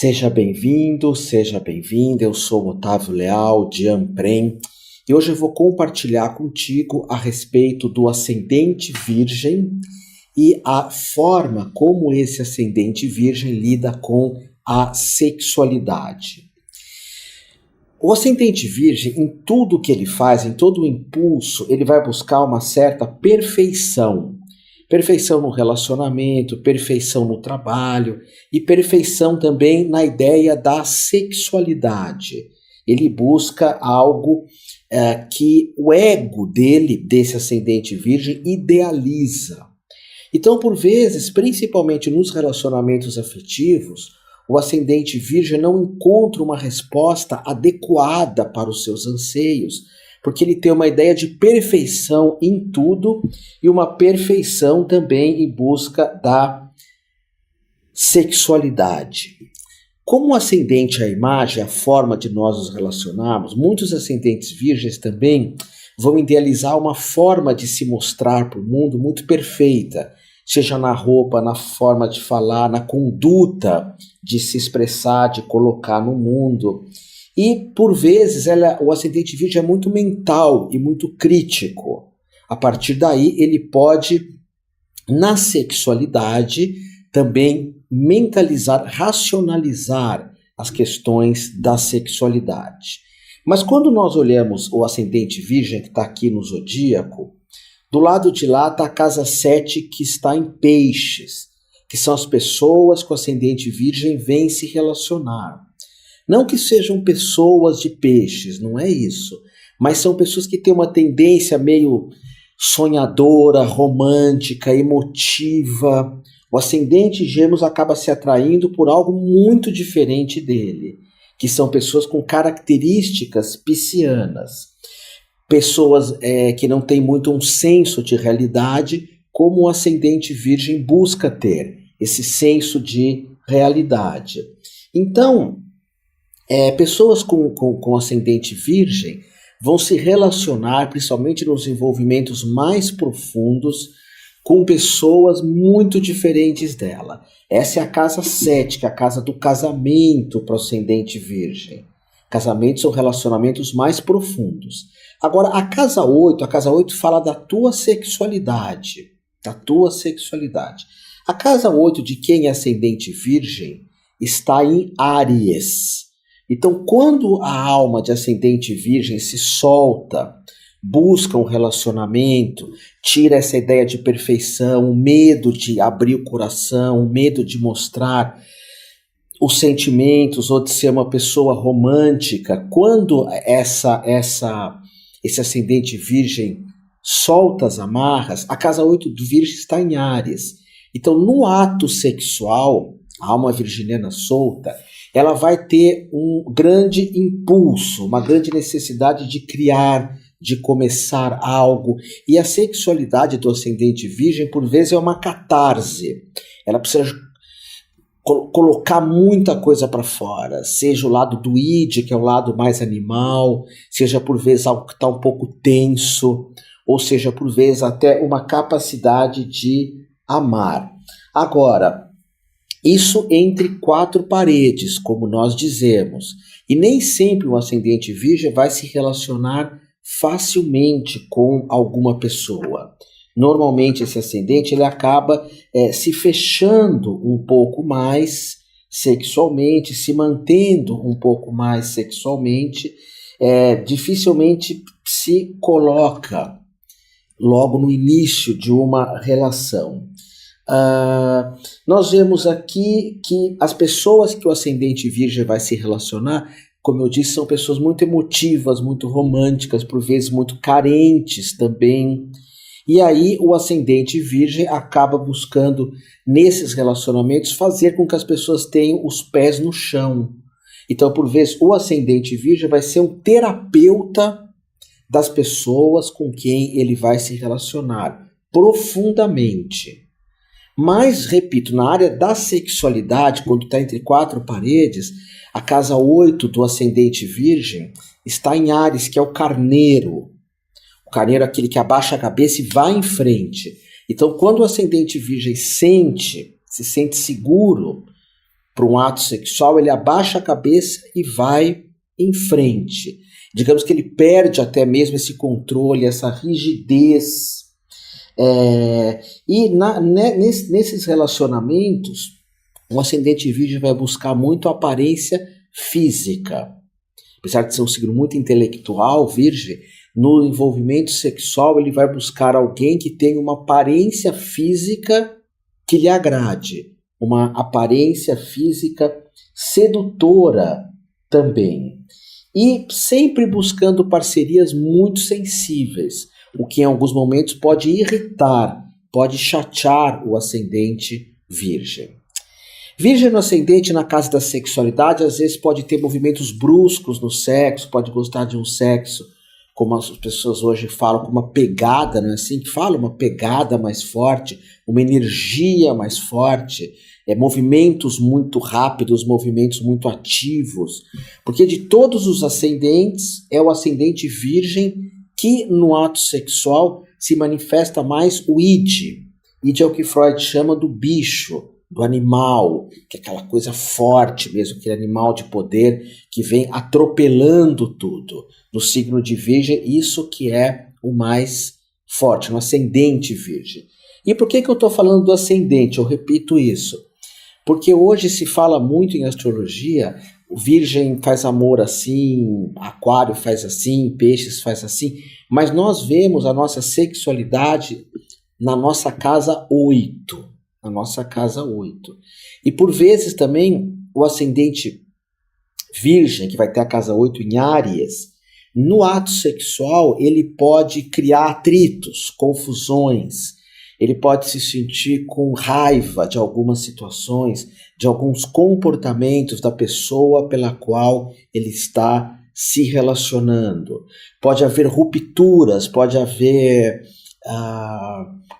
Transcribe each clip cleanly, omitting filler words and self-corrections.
Seja bem-vindo, seja bem-vinda. Eu sou Otávio Leal, de Amprem, e hoje eu vou compartilhar contigo a respeito do ascendente virgem e a forma como esse ascendente virgem lida com a sexualidade. O ascendente virgem, em tudo que ele faz, em todo o impulso, ele vai buscar uma certa perfeição. Perfeição no relacionamento, perfeição no trabalho e perfeição também na ideia da sexualidade. Ele busca algo que o ego dele, desse ascendente virgem, idealiza. Então, por vezes, principalmente nos relacionamentos afetivos, o ascendente virgem não encontra uma resposta adequada para os seus anseios, porque ele tem uma ideia de perfeição em tudo e uma perfeição também em busca da sexualidade. Como o ascendente é a imagem, a forma de nós nos relacionarmos, muitos ascendentes virgens também vão idealizar uma forma de se mostrar para o mundo muito perfeita, seja na roupa, na forma de falar, na conduta de se expressar, de colocar no mundo. E, por vezes, o ascendente virgem é muito mental e muito crítico. A partir daí, ele pode, na sexualidade, também mentalizar, racionalizar as questões da sexualidade. Mas quando nós olhamos o ascendente virgem, que está aqui no zodíaco, do lado de lá está a casa 7, que está em peixes, que são as pessoas que o ascendente virgem vêm se relacionar. Não que sejam pessoas de peixes, não é isso, mas são pessoas que têm uma tendência meio sonhadora, romântica, emotiva. O ascendente Gêmeos acaba se atraindo por algo muito diferente dele, que são pessoas com características piscianas. Pessoas que não têm muito um senso de realidade, como o ascendente virgem busca ter, esse senso de realidade. Então, pessoas com ascendente virgem vão se relacionar, principalmente nos envolvimentos mais profundos, com pessoas muito diferentes dela. Essa é a casa 7, que é a casa do casamento para o ascendente virgem. Casamentos são relacionamentos mais profundos. Agora, a casa 8 fala da tua sexualidade, da tua sexualidade. A casa 8 de quem é ascendente virgem está em Áries. Então, quando a alma de ascendente virgem se solta, busca um relacionamento, tira essa ideia de perfeição, o medo de abrir o coração, o medo de mostrar os sentimentos ou de ser uma pessoa romântica, quando esse ascendente virgem solta as amarras, a casa 8 do virgem está em Áries. Então, no ato sexual, a alma virginiana solta, ela vai ter um grande impulso, uma grande necessidade de criar, de começar algo. E a sexualidade do ascendente virgem, por vezes, é uma catarse. Ela precisa colocar muita coisa para fora, seja o lado do id, que é o lado mais animal, seja por vezes algo que está um pouco tenso, ou seja por vezes até uma capacidade de amar. Agora, isso entre 4 paredes, como nós dizemos. E nem sempre o ascendente virgem vai se relacionar facilmente com alguma pessoa. Normalmente esse ascendente ele acaba se fechando um pouco mais sexualmente, se mantendo um pouco mais sexualmente, dificilmente se coloca logo no início de uma relação. Nós vemos aqui que as pessoas que o ascendente virgem vai se relacionar, como eu disse, são pessoas muito emotivas, muito românticas, por vezes muito carentes também. E aí o ascendente virgem acaba buscando, nesses relacionamentos, fazer com que as pessoas tenham os pés no chão. Então, por vezes, o ascendente virgem vai ser um terapeuta das pessoas com quem ele vai se relacionar profundamente. Mas, repito, na área da sexualidade, quando está entre 4 paredes, a casa 8 do ascendente virgem está em Áries, que é o carneiro. O carneiro é aquele que abaixa a cabeça e vai em frente. Então, quando o ascendente virgem se sente seguro, para um ato sexual, ele abaixa a cabeça e vai em frente. Digamos que ele perde até mesmo esse controle, essa rigidez. Nesses relacionamentos, o ascendente virgem vai buscar muito a aparência física. Apesar de ser um signo muito intelectual, virgem, no envolvimento sexual ele vai buscar alguém que tenha uma aparência física que lhe agrade, uma aparência física sedutora também. E sempre buscando parcerias muito sensíveis, o que em alguns momentos pode irritar, pode chatear o ascendente virgem. Virgem no ascendente na casa da sexualidade, às vezes pode ter movimentos bruscos no sexo, pode gostar de um sexo, como as pessoas hoje falam, com uma pegada, não é assim que fala? Uma pegada mais forte, uma energia mais forte, movimentos muito rápidos, movimentos muito ativos. Porque de todos os ascendentes, é o ascendente virgem que no ato sexual se manifesta mais o id. Id é o que Freud chama do bicho, do animal, que é aquela coisa forte mesmo, aquele animal de poder que vem atropelando tudo. No signo de Virgem, isso que é o mais forte, no ascendente Virgem. E por que eu estou falando do ascendente? Eu repito isso. Porque hoje se fala muito em astrologia, o Virgem faz amor assim, Aquário faz assim, Peixes faz assim, mas nós vemos a nossa sexualidade na nossa casa 8. Na nossa casa 8. E por vezes também o ascendente virgem, que vai ter a casa 8 em Áries, no ato sexual ele pode criar atritos, confusões, ele pode se sentir com raiva de algumas situações, de alguns comportamentos da pessoa pela qual ele está se relacionando. Pode haver rupturas, pode haver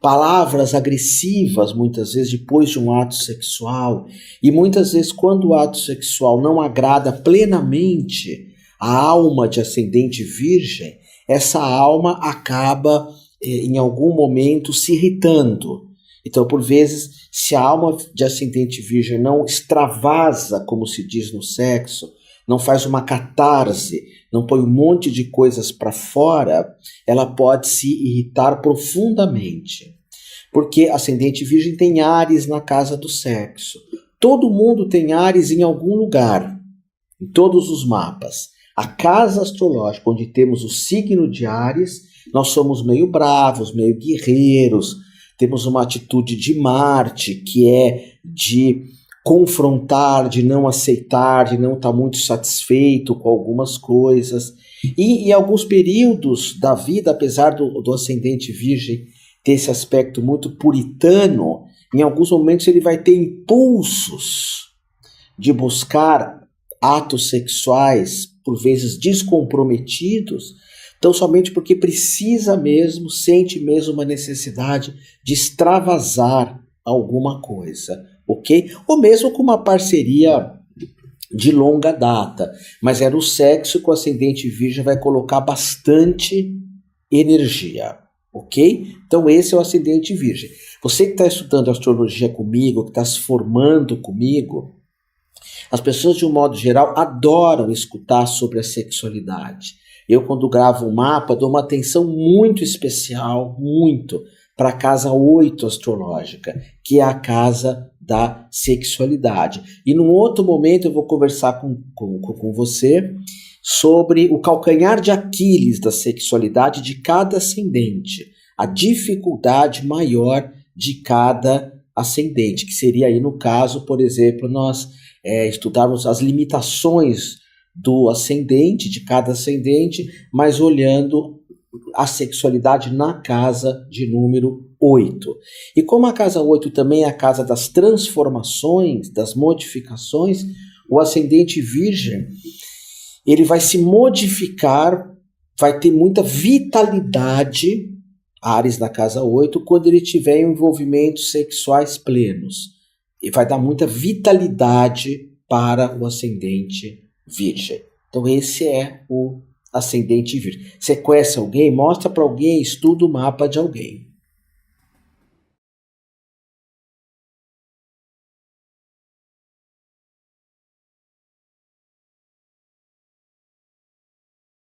palavras agressivas, muitas vezes, depois de um ato sexual. E muitas vezes, quando o ato sexual não agrada plenamente a alma de ascendente virgem, essa alma acaba, em algum momento, se irritando. Então, por vezes, se a alma de ascendente virgem não extravasa, como se diz no sexo, não faz uma catarse, não põe um monte de coisas para fora, ela pode se irritar profundamente. Porque ascendente virgem tem Áries na casa do sexo. Todo mundo tem Áries em algum lugar, em todos os mapas. A casa astrológica, onde temos o signo de Áries, nós somos meio bravos, meio guerreiros, temos uma atitude de Marte, que é de confrontar, de não aceitar, de não estar muito satisfeito com algumas coisas. E em alguns períodos da vida, apesar do ascendente virgem ter esse aspecto muito puritano, em alguns momentos ele vai ter impulsos de buscar atos sexuais, por vezes descomprometidos, então somente porque precisa mesmo, sente mesmo uma necessidade de extravasar alguma coisa, ok? Ou mesmo com uma parceria de longa data, mas é no sexo que o ascendente virgem vai colocar bastante energia, ok? Então esse é o ascendente virgem. Você que está estudando astrologia comigo, que está se formando comigo, as pessoas de um modo geral adoram escutar sobre a sexualidade. Eu, quando gravo um mapa, dou uma atenção muito especial, muito, para a casa 8 astrológica, que é a casa da sexualidade. E num outro momento eu vou conversar com você sobre o calcanhar de Aquiles da sexualidade de cada ascendente, a dificuldade maior de cada ascendente, que seria aí no caso, por exemplo, nós estudarmos as limitações do ascendente, de cada ascendente, mas olhando a sexualidade na casa de número 8. E como a casa 8 também é a casa das transformações, das modificações, o ascendente virgem, ele vai se modificar, vai ter muita vitalidade, Áries na casa 8, quando ele tiver envolvimentos sexuais plenos. E vai dar muita vitalidade para o ascendente virgem. Então esse é o ascendente virgem. Você conhece alguém? Mostra para alguém, estuda o mapa de alguém.